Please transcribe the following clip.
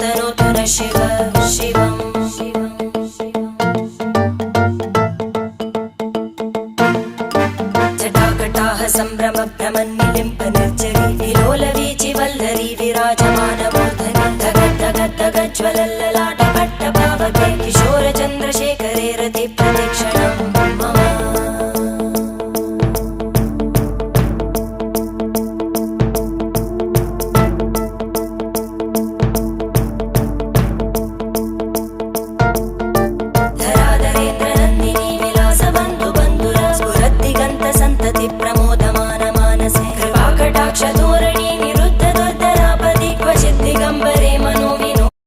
तनोतु न शिव शिवम् जटाकटाह सम्भ्रम भ्रमन्निलिम्ब निर्जरी विलोलवीचि वल्लरी विराजमानमूर्धनि धगद्धगद्धगज्ज्वलल्ललाट